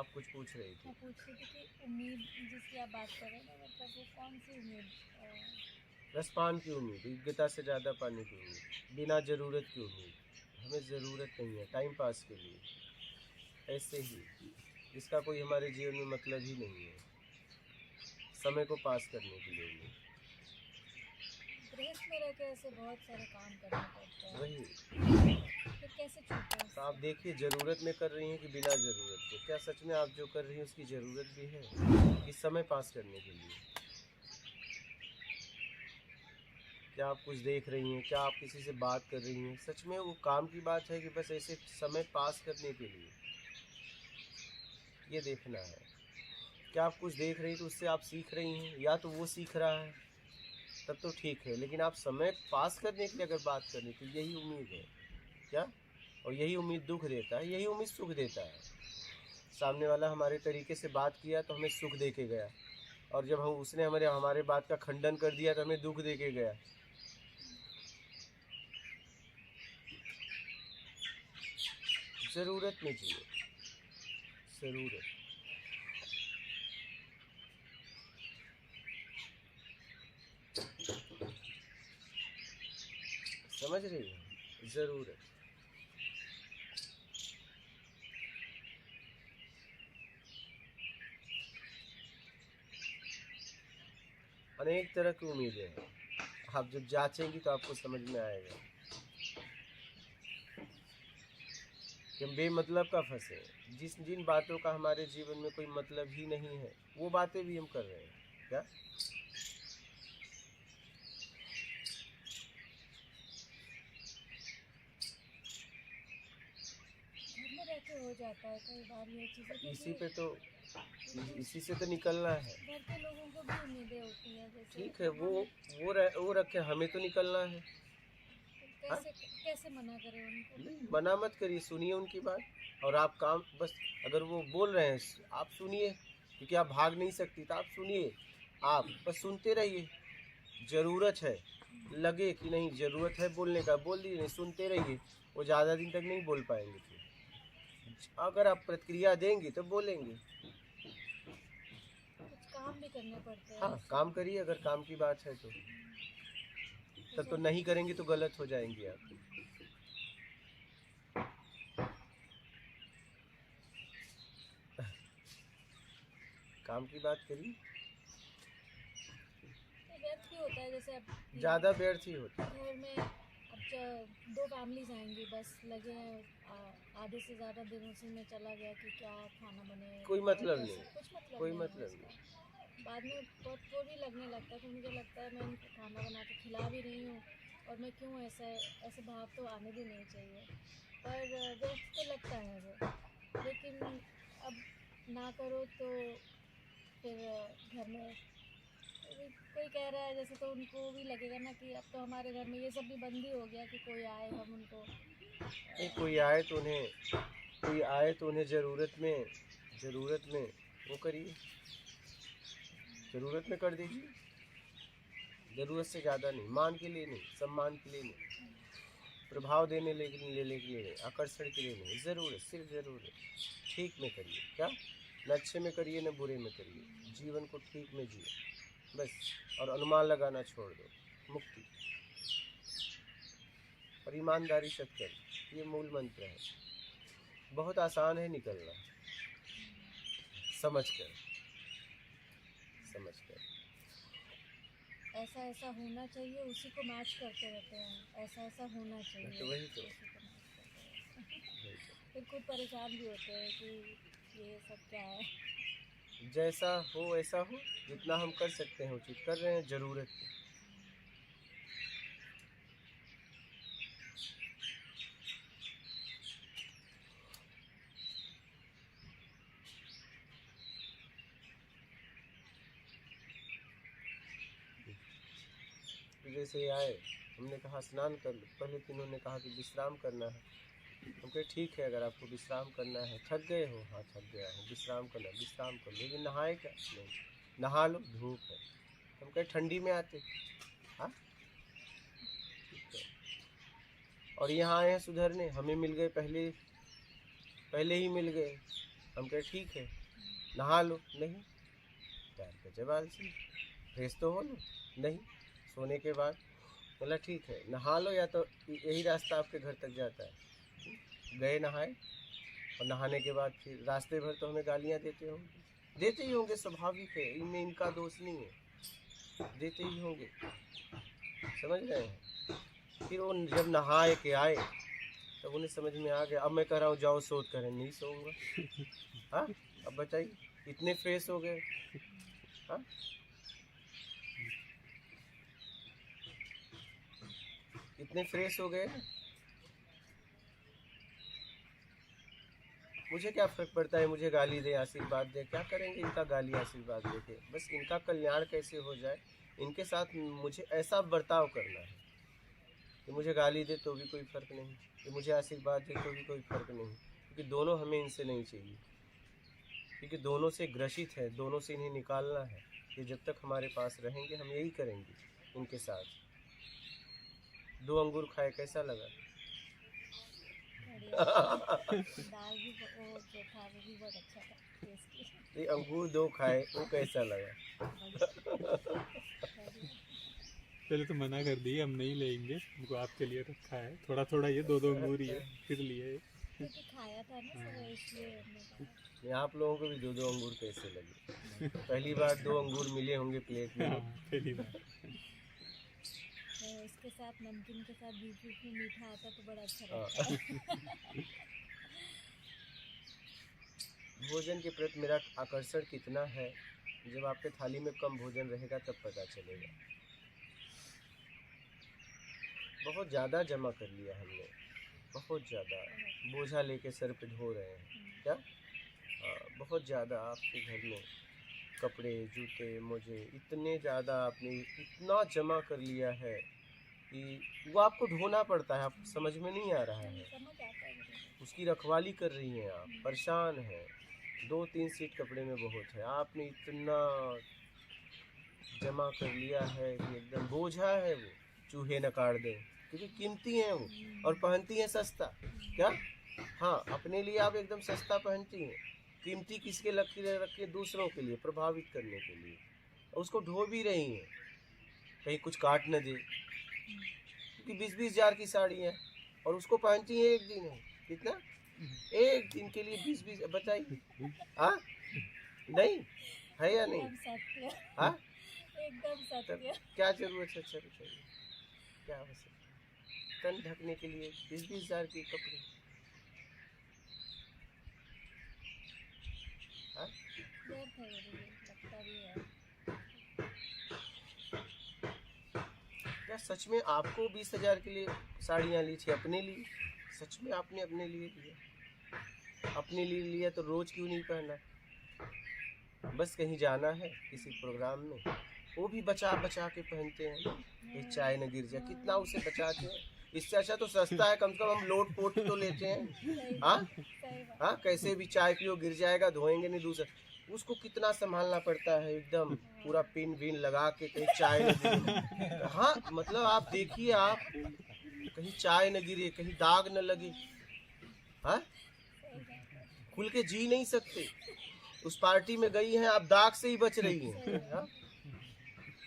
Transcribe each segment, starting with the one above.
आप कुछ पूछ रही थी। मैं पूछ रही थी कि उम्मीद जिसकी आप बात कर रहे हैं ना, मतलब वो कौन सी उम्मीद? रसपान की उम्मीद, योग्यता से ज़्यादा पाने की उम्मीद, बिना ज़रूरत की उम्मीद। हमें ज़रूरत नहीं है टाइम पास के लिए, ऐसे ही जिसका कोई हमारे जीवन में मतलब ही नहीं है, समय को पास करने के लिए उम्मीद। गृहस्थ में रह के ऐसे बहुत सारे काम करने पड़ते हैं, वही फिर कैसे छूटे तो आप उससे? देखिए, ज़रूरत में कर रही हैं कि बिना ज़रूरत के? क्या सच में आप जो कर रही हैं उसकी ज़रूरत भी है कि समय पास करने के लिए? क्या आप कुछ देख रही हैं? क्या आप किसी से बात कर रही हैं? सच में वो काम की बात है कि बस ऐसे समय पास करने के लिए? ये देखना है। क्या आप कुछ देख रही हैं तो उससे आप सीख रही हैं, या तो वो सीख रहा है, तब तो ठीक है। लेकिन आप समय पास करने के लिए अगर बात कर रही तो यही उम्मीद है क्या? और यही उम्मीद दुख देता है, यही उम्मीद सुख देता है। सामने वाला हमारे तरीके से बात किया तो हमें सुख दे के गया, और जब हम उसने हमारे बात का खंडन कर दिया तो हमें दुख दे के गया। ज़रूरत में जियो, ज़रूरत। समझ रही हो? ज़रूरत। अनेक तरह की उम्मीदें हैं, आप जब जांचेंगी तो आपको समझ में आएगा कि हम बेमतलब का फंसे हैं। जिन बातों का हमारे जीवन में कोई मतलब ही नहीं है, वो बातें भी हम कर रहे हैं क्या? घर में रह के हो जाता है कई बार ये चीज़ें, इसी क्योंकि पे तो इसी से तो दूस- निकलना है। घर के लोगों को भी उम्मीदें होती हैं, जैसे ठीक है, हम वो रखे, हमें तो निकलना है। हाँ, कैसे कैसे मना करें उनको? नहीं मना मत करिए, सुनिए उनकी बात। और आप काम बस, अगर वो बोल रहे हैं आप सुनिए, क्योंकि आप भाग नहीं सकती, तो आप सुनिए, आप बस सुनते रहिए। ज़रूरत है, लगे कि नहीं ज़रूरत है बोलने का, बोल दीजिए, नहीं सुनते रहिए। वो ज़्यादा दिन तक नहीं बोल पाएंगे फिर। अगर आप प्रतिक्रिया देंगे तो बोलेंगे। कुछ काम भी करने पड़ते हैं हाँ, उससे। काम करिए अगर काम की बात है तो। तब तो जैसे नहीं करेंगे तो गलत हो जाएंगे आप। काम की बात करिए। ये व्यर्थ भी होता है, जैसे अब ज़्यादा व्यर्थ ही होता है। घर में अब दो फैमिलीज आएंगी, बस लगे हैं आधे से ज़्यादा दिन उसी में चला गया कि क्या खाना बने कोई और मतलब नहीं, कैसे, कुछ मतलब कोई नहीं है मतलब उसका। नहीं। बाद में बहुत वो भी लगने लगता है, फिर मुझे लगता है मैं इनको खाना बना के खिला भी रही हूँ, और मैं क्यों ऐसे ऐसे भाव तो आने भी नहीं चाहिए, पर व्यर्थ तो लगता है वो। लेकिन अब ना करो तो फिर घर में कोई कह रहा है जैसे, तो उनको भी लगेगा ना कि अब तो हमारे घर में ये सब भी बंद ही हो गया कि कोई आए हम उनको नहीं, कोई आए तो उन्हें ज़रूरत में वो करिए, ज़रूरत में कर दीजिए। ज़रूरत से ज़्यादा नहीं, मान के लिए नहीं, सम्मान के लिए नहीं, प्रभाव देने लेने के लिए नहीं, आकर्षण के लिए नहीं, ज़रूरत, सिर्फ ज़रूरत। ठीक में करिए क्या? न अच्छे में करिए न बुरे में करिए, जीवन को ठीक में जिए बस। और अनुमान लगाना छोड़ दो, मुक्ति और ईमानदारी सत्कर्म, ये मूल मंत्र है। बहुत आसान है निकलना, समझ कर। ऐसा ऐसा होना चाहिए, उसी को मैच करते रहते हैं, ऐसा ऐसा होना चाहिए, तो वही तो, उसी को मैच करते रहते हैं। वही तो। फिर खुद परेशान भी होते हैं कि ये सब क्या है। जैसा हो ऐसा हो, जितना हम कर सकते हैं उचित कर रहे हैं, ज़रूरत है। तो जैसे आए, हमने कहा स्नान कर लो, पहले तो इन्होंने कहा कि विश्राम करना है। हम कहे ठीक है, अगर आपको विश्राम करना है, थक गए हो, हाँ थक गया हूँ, विश्राम करना, विश्राम कर लो, लेकिन नहाए क्या? नहीं, नहा लो, धूप है। हम कहे ठंडी में आते। हाँ ठीक है। और यहाँ आए हैं सुधरने, हमें मिल गए पहले ही मिल गए। हम कहे ठीक है, नहा लो। नहीं, प्यार का जब आलसी, फ्रेश तो हो लो। नहीं, सोने के बाद। बोला ठीक है, नहा लो, या तो यही रास्ता आपके घर तक जाता है। गए नहाए, और नहाने के बाद फिर रास्ते भर तो हमें गालियाँ देते होंगे, देते ही होंगे, स्वाभाविक है, इनमें इनका दोष नहीं है, देते ही होंगे, समझ रहे हैं। फिर वो जब नहाए के आए तब उन्हें समझ में आ गया। अब मैं कह रहा हूँ जाओ शोध करें, नहीं सोऊंगा। हाँ, अब बताइए, इतने फ्रेश हो गए। हाँ, इतने फ्रेश हो गए ना। मुझे क्या फर्क पड़ता है, मुझे गाली दे आशीर्वाद दे, क्या करेंगे इनका गाली आशीर्वाद दे के। बस इनका कल्याण कैसे हो जाए, इनके साथ मुझे ऐसा बर्ताव करना है कि मुझे गाली दे तो भी कोई फ़र्क नहीं, कि मुझे आशीर्वाद दे तो भी कोई फ़र्क नहीं, क्योंकि दोनों हमें इनसे नहीं चाहिए, क्योंकि दोनों से ग्रसित है, दोनों से इन्हें निकालना है। कि जब तक हमारे पास रहेंगे हम यही करेंगे इनके साथ। 2 अंगूर खाए, कैसा लगा? दाल भी वो जो था वो भी बहुत अच्छा था, टेस्टी। ये अंगूर 2 खाए, वो कैसा लगा? पहले तो मना कर दिए, हम नहीं लेंगे, हमको आपके लिए रखा है, थोड़ा थोड़ा ये 2-2 अंगूर ही है, फिर लिए। क्योंकि खाया था ना सुबह, इसलिए हमने कहा। ये आप लोगों को भी 2-2 अंगूर कैसे लगे? पहली बार 2 अंगूर मिले होंगे प्लेट में। हाँ, पहली बार। इसके साथ नमकीन के साथ बीच बीच में मीठा आता तो बड़ा अच्छा हाँ। लगता है। भोजन के प्रति मेरा आकर्षण कितना है, जब आपके थाली में कम भोजन रहेगा तब पता चलेगा। बहुत ज़्यादा जमा कर लिया हमने, बहुत ज़्यादा बोझा लेके सर पे ढो रहे हैं क्या? बहुत ज़्यादा आपके घर में कपड़े, जूते, मोजे, इतने ज़्यादा आपने इतना जमा कर लिया है कि वो आपको ढोना पड़ता है, आपको समझ में नहीं आ रहा है। समझ आता है मुझे। उसकी रखवाली कर रही हैं आप, परेशान हैं। 2-3 सीट कपड़े में बहुत है, आपने इतना जमा कर लिया है कि एकदम बोझा है वो, चूहे न काट दें, क्योंकि कीमती हैं वो और पहनती हैं सस्ता। क्या? हाँ, अपने लिए आप एकदम सस्ता पहनती हैं, कीमती किसके रखी दूसरों के लिए, प्रभावित करने के लिए, और उसको ढो भी रही हैं, कहीं कुछ काट न दे, क्योंकि 20-20 हज़ार की साड़ी है और उसको पहनती हैं एक दिन है। कितना? एक दिन के लिए 20-20, बताइए। हाँ, नहीं है या नहीं? एकदम सत्य, हाँ, एकदम सत्य। क्या जरूरत है? चलो चलिए, क्या आवश्यकता? तन ढकने के लिए 20-20 हज़ार के कपड़े। हाँ, व्यर्थ है ये भी, लगता भी है। क्या सच में आपको 20 हज़ार के लिए साड़ियाँ ली थी अपने लिए? सच में आपने अपने लिए लिया? अपने लिए लिया तो रोज क्यों नहीं पहना? बस कहीं जाना है किसी प्रोग्राम में, वो भी बचा बचा के पहनते हैं, ये चाय न गिर जाए, कितना उसे बचाते हैं। इससे अच्छा तो सस्ता है, कम से कम हम लोट पोट तो लेते हैं। सही हाँ सही बात। हाँ, कैसे भी चाय पियो, गिर जाएगा, धोएंगे नहीं, दूसरा उसको कितना संभालना पड़ता है, एकदम पूरा पिन विन लगा के, कहीं चाय न गिरे। हाँ, मतलब आप देखिए, आप कहीं चाय न गिरे, कहीं दाग न लगे। हाँ, खुल के जी नहीं सकते। उस पार्टी में गई हैं आप, दाग से ही बच रही हैं। हाँ?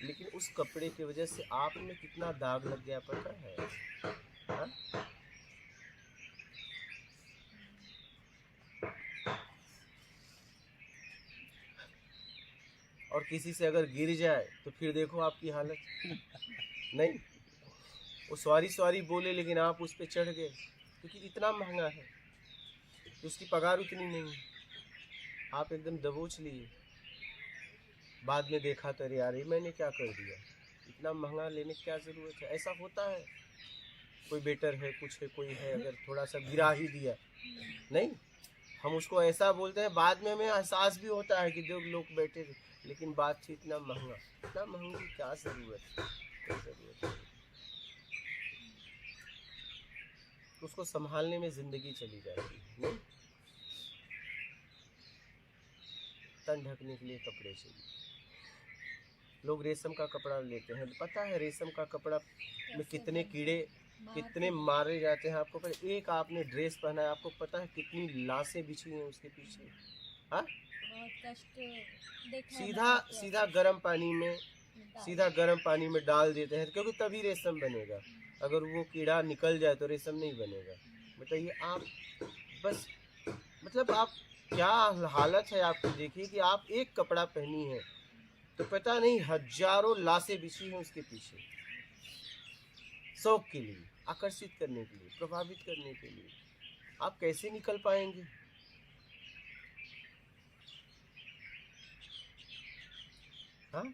लेकिन उस कपड़े की वजह से आप में कितना दाग लग गया पता है? हाँ? और किसी से अगर गिर जाए तो फिर देखो आपकी हालत। नहीं, वो सॉरी बोले, लेकिन आप उस पर चढ़ गए, क्योंकि इतना महंगा है कि उसकी पगार उतनी नहीं है। आप एकदम दबोच लिए, बाद में देखा तो अरे यार, मैंने क्या कर दिया, इतना महंगा लेने की क्या ज़रूरत है? ऐसा होता है, कोई बेटर है, कुछ है, कोई है, अगर थोड़ा सा गिरा ही दिया, नहीं, हम उसको ऐसा बोलते हैं, बाद में हमें एहसास भी होता है कि जो लोग बैठे थे, लेकिन बात थी इतना महंगा, इतना महंगी क्या ज़रूरत है? क्या ज़रूरत है? उसको संभालने में ज़िंदगी चली जाती है। नहीं, तन ढकने के लिए कपड़े चाहिए। लोग रेशम का कपड़ा लेते हैं, पता है रेशम का कपड़ा में कितने कीड़े, कितने मारे जाते हैं आपको पता? एक आपने ड्रेस पहना है, आपको पता है कितनी लाशें बिछी हैं उसके पीछे? हाँ? बहुत कष्ट देखा है सीधा मैंने तो सीधा गर्म पानी में डाल- सीधा गर्म पानी में डाल देते हैं क्योंकि तभी रेशम बनेगा। अगर वो कीड़ा निकल जाए तो रेशम नहीं बनेगा। बताइए आप, बस मतलब आप क्या हालत है आपकी, देखिए कि आप एक कपड़ा पहनी है तो पता नहीं हजारों लाशें बिछी हैं उसके पीछे, शौक के लिए, आकर्षित करने के लिए, प्रभावित करने के लिए। आप कैसे निकल पाएंगे? हाँ?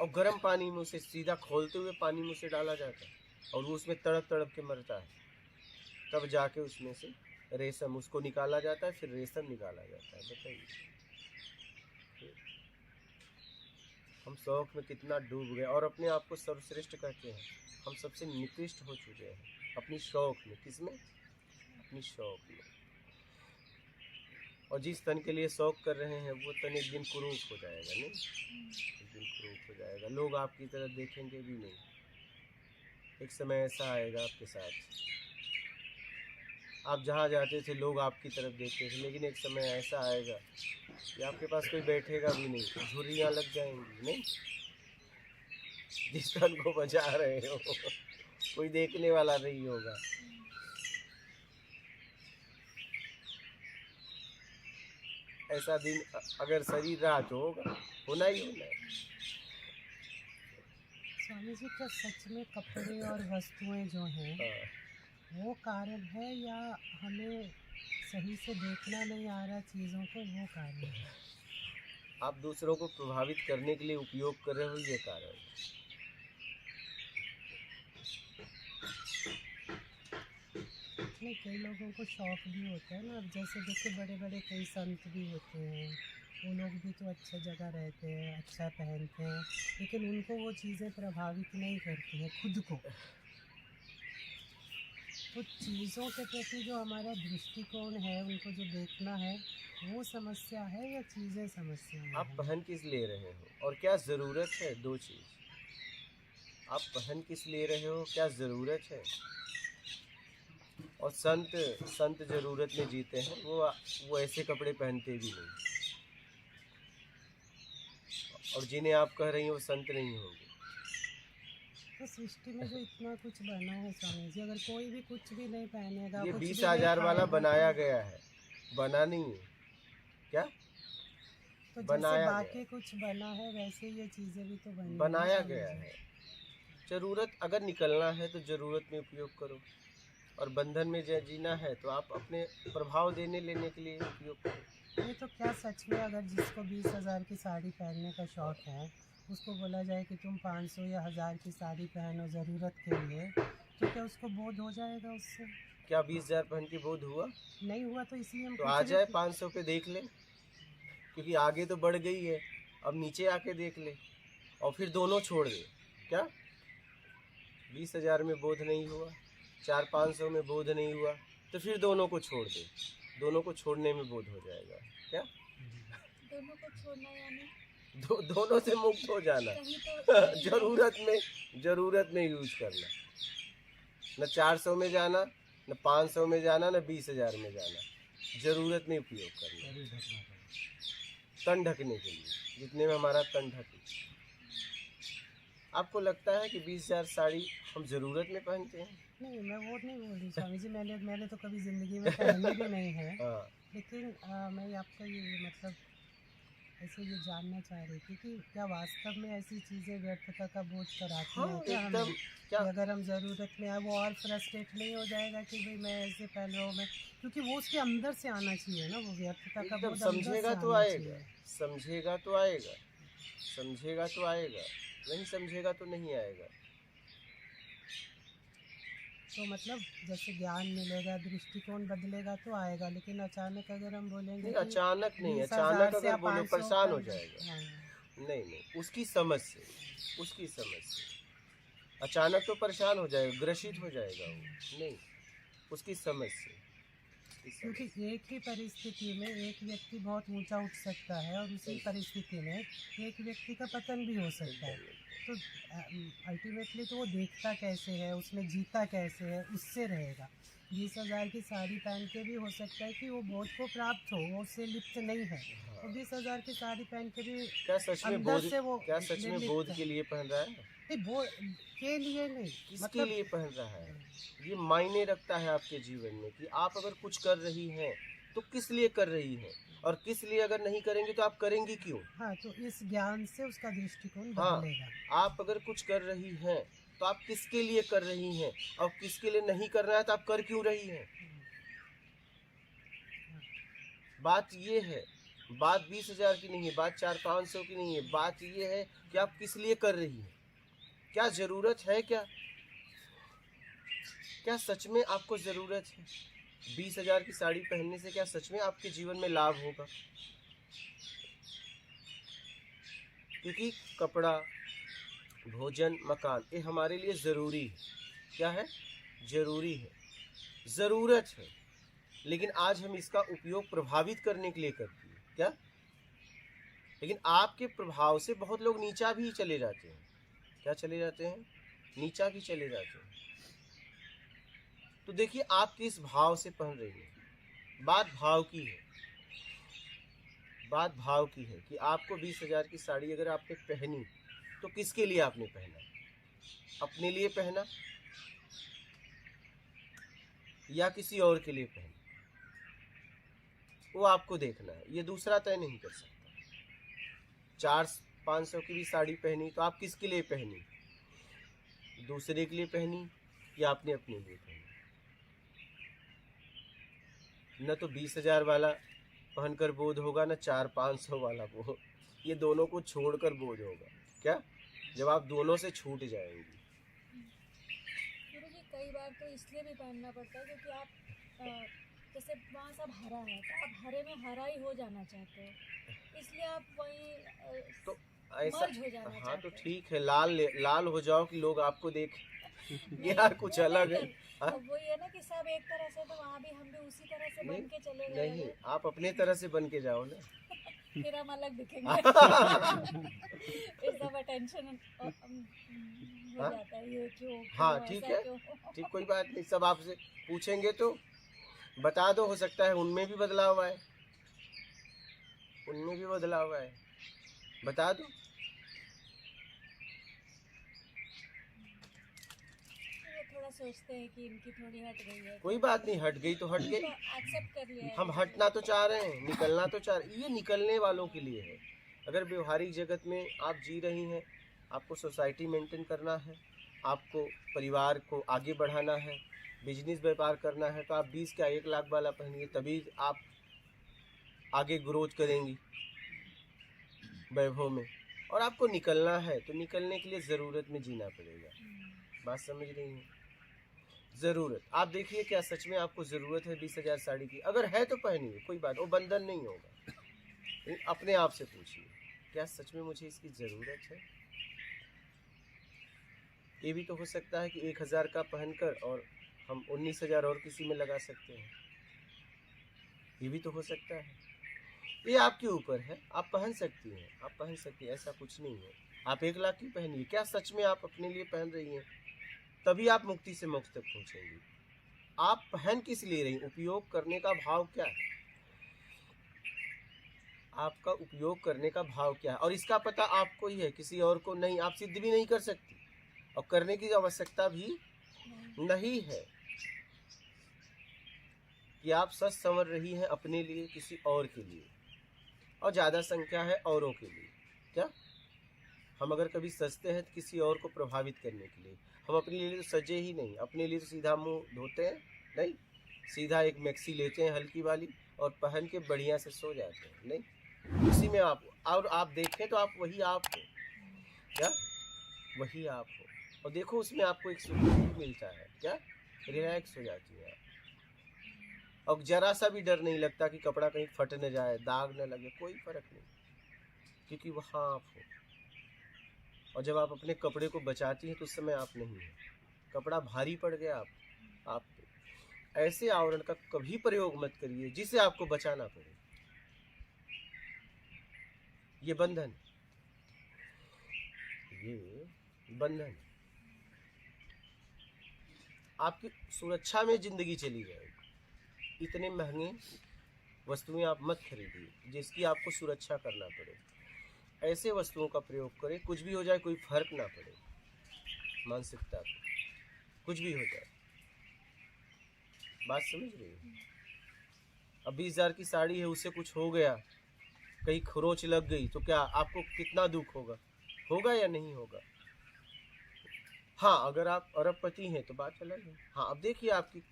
और गर्म पानी में उसे सीधा खोलते हुए पानी में उसे डाला जाता है और वो उसमें तड़प तड़प के मरता है, तब जाके उसमें से रेशम उसको निकाला जाता है, फिर रेशम निकाला जाता है। बताइए हम शौक में कितना डूब गए और अपने आप को सर्वश्रेष्ठ कहते हैं। हम सबसे निकृष्ट हो चुके हैं अपनी शौक में। किसमें? अपनी शौक में। और जिस तन के लिए शौक कर रहे हैं वो तन एक दिन कुरूप हो जाएगा। नहीं, एक दिन कुरूप हो जाएगा, लोग आपकी तरफ देखेंगे भी नहीं। एक समय ऐसा आएगा आपके साथ, आप जहाँ जाते थे लोग आपकी तरफ देखते थे, लेकिन एक समय ऐसा आएगा कि आपके पास कोई बैठेगा भी नहीं, झुर्रियाँ लग जाएंगी। नहीं, जिस तन को बचा रहे हो कोई देखने वाला नहीं होगा। ऐसा दिन अगर शरीर रहा तो होगा, होना ही होना है। स्वामी जी, क्या सच में कपड़े और वस्तुएं जो हैं हाँ। वो कारण है, या हमें सही से देखना नहीं आ रहा चीज़ों को, वो कारण है? आप दूसरों को प्रभावित करने के लिए उपयोग कर रहे हो, ये कारण है। नहीं, कई लोगों को शौक भी होता है ना। अब जैसे देखिए बड़े बड़े कई संत भी होते हैं, वो लोग भी तो अच्छे जगह रहते हैं, अच्छा पहनते हैं, लेकिन उनको वो चीज़ें प्रभावित नहीं करती हैं खुद को। तो चीज़ों के प्रति जो हमारा दृष्टिकोण है, उनको जो देखना है, वो समस्या है या चीज़ें समस्या है? आप पहन किस ले रहे हो और क्या ज़रूरत है, दो चीज़। आप पहन किस ले रहे हो, क्या ज़रूरत है। और संत ज़रूरत में जीते हैं, वो ऐसे कपड़े पहनते भी नहीं। और जिन्हें आप कह रही हैं वो संत नहीं होंगे। तो सृष्टि में जो इतना कुछ बना है स्वामी जी, अगर कोई भी कुछ भी नहीं पहनेगा, ये कुछ भी 20,000 नहीं वाला खाएगा, बनाया गया है, बना नहीं है क्या? तो जैसे बनाया बाकी गया, कुछ बना है वैसे ये चीज़ें भी तो बनी बनाया है गया स्वामी जी। है। जरूरत अगर निकलना है तो जरूरत में उपयोग करो, और बंधन में जीना है तो आप अपने प्रभाव देने लेने के लिए उपयोग करो। ये तो क्या सच में अगर जिसको 20,000 की साड़ी पहनने का शौक है, उसको बोला जाए कि तुम 500 या 1000 की साड़ी पहनो ज़रूरत के लिए, तो क्या उसको बोध हो जाएगा उससे? क्या 20,000 पहन के बोध हुआ? नहीं हुआ, तो इसलिए हम तो पूछ आ रहे जाए हैं। 500 पे देख ले, क्योंकि आगे तो बढ़ गई है, अब नीचे आके देख ले और फिर दोनों छोड़ दे। क्या 20,000 में बोध नहीं हुआ, 400-500 में बोध नहीं हुआ, तो फिर दोनों को छोड़ दे, दोनों को छोड़ने में बोध हो जाएगा। क्या दोनों को छोड़ना यानी दोनों से मुक्त हो जाना। कहीं तो जरूरत में यूज करना, न 400 में जाना, न 500 में जाना, न 20,000 में जाना, जरूरत में उपयोग करना, तन ढकने के लिए, जितने में हमारा तन ढके। आपको लगता है कि 20,000 साड़ी हम ज़रूरत में पहनते हैं? नहीं, मैं वो नहीं बोल रही स्वामी जी, मैंने तो कभी ज़िंदगी में पहनी भी नहीं है। हाँ। लेकिन मैं आपका ये मतलब ऐसे ये जानना चाह रही थी कि क्या वास्तव में ऐसी चीज़ें व्यर्थता का बोध कराती हाँ, हैं क्या एकदम। हमें? क्या कि अगर हम ज़रूरत में आए, वो और फ्रस्ट्रेट नहीं हो जाएगा कि भाई मैं ऐसे पहन रहा हूँ मैं, क्योंकि वो उसके अंदर से आना चाहिए ना, वो व्यर्थता का एकदम बोध अंदर से समझेगा तो आना आएगा, चाहिए। समझेगा तो आएगा, समझेगा तो आएगा, नहीं समझेगा तो नहीं आएगा। तो मतलब जैसे ज्ञान मिलेगा, दृष्टिकोण बदलेगा तो आएगा, लेकिन अचानक अगर हम बोलेंगे नहीं, कि अचानक नहीं, 20,000 अचानक से अगर या बोलो 500 परेशान हो पर- जाएगा। हाँ। नहीं, उसकी समझ से, उसकी समझ से अचानक तो परेशान हो जाएगा, ग्रसित हो जाएगा वो। नहीं, उसकी समझ से, उसकी समझ क्योंकि से। एक ही परिस्थिति में एक व्यक्ति बहुत ऊंचा उठ सकता है और उसी परिस्थिति में एक व्यक्ति का पतन भी हो सकता है। तो अल्टीमेटली तो वो देखता कैसे है, उसमें जीता कैसे है, उससे रहेगा। 20,000 की साड़ी पहन के भी हो सकता है कि वो बोध को प्राप्त हो, वो उससे लिप्त नहीं है। वो 20,000 की साड़ी पहन के भी क्या सच में अंदर बोध, से वो क्या सच में निर्लिप्त बोध है। के लिए पहन रहा है? नहीं, वो के लिए नहीं, किसके लिए पहन रहा है? ये मायने रखता है आपके जीवन में कि आप अगर कुछ कर रही हैं तो किस लिए कर रही हैं, और किस लिए अगर नहीं करेंगे तो आप करेंगी क्यों? हाँ, तो इस ज्ञान से उसका दृष्टिकोण हाँ, बदलेगा। आप अगर कुछ कर रही हैं तो आप किसके लिए कर रही हैं, और किसके लिए नहीं करना है तो आप कर क्यों रही हैं? बात ये है, बात 20,000 की नहीं है, बात 400-500 की नहीं है, बात ये है कि आप किस लिए कर रही हैं, क्या जरूरत है, क्या सच में आपको जरूरत है? 20,000 की साड़ी पहनने से क्या सच में आपके जीवन में लाभ होगा? क्योंकि कपड़ा, भोजन, मकान ये हमारे लिए ज़रूरी है। क्या है? ज़रूरी है, ज़रूरत है, लेकिन आज हम इसका उपयोग प्रभावित करने के लिए करते हैं। क्या? लेकिन आपके प्रभाव से बहुत लोग नीचा भी चले जाते हैं। क्या चले जाते हैं? नीचा भी चले जाते हैं। तो देखिए आप किस भाव से पहन रही हैं। बात भाव की है, बात भाव की है कि आपको 20,000 की साड़ी अगर आपने पहनी तो किसके लिए आपने पहना? अपने लिए पहना या किसी और के लिए पहना? वो आपको देखना है, ये दूसरा तय नहीं कर सकता। 400-500 की भी साड़ी पहनी तो आप किसके लिए पहनी? दूसरे के लिए पहनी या आपने अपने लिए पहनी? न तो 20,000 वाला पहनकर बोध होगा, न 400-500 वाला बोध। ये दोनों को छोड़कर बोध होगा। क्या? जब आप दोनों से छूट जाएंगी। गुरु जी कई बार तो इसलिए भी पहनना पड़ता है क्योंकि आप जैसे वहाँ सब हरा है तो आप हरे में हरा ही हो जाना चाहते हो, इसलिए आप वही तो ऐसा, मर्ज हो जाना हाँ चाहते तो हो। ठीक है, लाल हो जाओ कि लोग आपको देख यार कुछ अलग है। हाँ? अब वही है ना कि सब एक तरह से, तो वहाँ भी हम भी उसी तरह से बन के चले गए नहीं, हैं। आप अपने तरह से बन के जाओ ना। फिर हम अलग दिखेंगे। इस सब अटेंशन हो हाँ? जाता है, ये क्यों, हाँ क्यों, ठीक ऐसा है, क्यों? ठीक, कोई बात नहीं, सब आपसे पूछेंगे तो बता दो। हो सकता है उनमें भी बदलाव आए, उनमें भी बदलाव आए, बता दो। ये थोड़ा सोचते हैं कि इनकी थोड़ी हट गई है, कोई बात नहीं, हट गई तो हट गई। एक्सेप्ट कर लिया है। हम हटना तो चाह रहे हैं, निकलना तो चाह रहे हैं। ये निकलने वालों के लिए है। अगर व्यवहारिक जगत में आप जी रही हैं, आपको सोसाइटी मेंटेन करना है, आपको परिवार को आगे बढ़ाना है, बिजनेस व्यापार करना है, तो आप 20 का 1 लाख वाला पहनिए, तभी आप आगे ग्रोथ करेंगी वैभव में। और आपको निकलना है तो निकलने के लिए ज़रूरत में जीना पड़ेगा। बात समझ रही हैं? ज़रूरत, आप देखिए क्या सच में आपको ज़रूरत है 20,000 साड़ी की? अगर है तो पहनिए, कोई बात, वो बंधन नहीं होगा। लेकिन अपने आप से पूछिए, क्या सच में मुझे इसकी ज़रूरत है? ये भी तो हो सकता है कि 1,000 का पहनकर और हम 19,000 और किसी में लगा सकते हैं। ये भी तो हो सकता है। ये आपके ऊपर है, आप पहन सकती हैं, आप पहन सकती हैं, ऐसा कुछ नहीं है। आप 1 लाख की पहनिए, क्या सच में आप अपने लिए पहन रही हैं? तभी आप मुक्ति से मोक्ष तक पहुंचेंगी। आप पहन किस लिए रही? उपयोग करने का भाव क्या है? आपका उपयोग करने का भाव क्या है? और इसका पता आपको ही है, किसी और को नहीं। आप सिद्ध भी नहीं कर सकती और करने की आवश्यकता भी नहीं है कि आप सच समझ रही हैं अपने लिए, किसी और के लिए, और ज़्यादा संख्या है औरों के लिए। क्या हम अगर कभी सजते हैं तो किसी और को प्रभावित करने के लिए, हम अपने लिए तो सजे ही नहीं। अपने लिए तो सीधा मुंह धोते हैं, नहीं, सीधा एक मैक्सी लेते हैं हल्की वाली और पहन के बढ़िया से सो जाते हैं। नहीं, उसी में आप, और आप देखें तो आप वही आप हो। क्या? वही आप हो। और देखो उसमें आपको एक सुकून भी मिलता है। क्या? रिलैक्स हो जाती है आप, और जरा सा भी डर नहीं लगता कि कपड़ा कहीं फट न जाए, दाग न लगे, कोई फर्क नहीं, क्योंकि वहाँ आप हो। और जब आप अपने कपड़े को बचाती हैं तो उस समय आप नहीं हैं, कपड़ा भारी पड़ गया आप पे। ऐसे आवरण का कभी प्रयोग मत करिए जिसे आपको बचाना पड़े। ये बंधन, ये बंधन। आपकी सुरक्षा में ज़िंदगी चली जाएगी। इतने महंगे वस्तुएं आप मत खरीदिए जिसकी आपको सुरक्षा करना पड़े। ऐसे वस्तुओं का प्रयोग करें, कुछ भी हो जाए कोई फर्क ना पड़े मानसिकता को, कुछ भी हो जाए। बात समझ रही हो? अब 20,000 की साड़ी है, उससे कुछ हो गया, कहीं खरोंच लग गई तो क्या आपको कितना दुख होगा? होगा या नहीं होगा? हाँ, अगर आप अरबपति हैं तो बात अलग है। हाँ, अब देखिए आपकी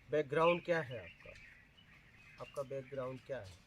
बैकग्राउंड क्या है, आपका बैकग्राउंड क्या है।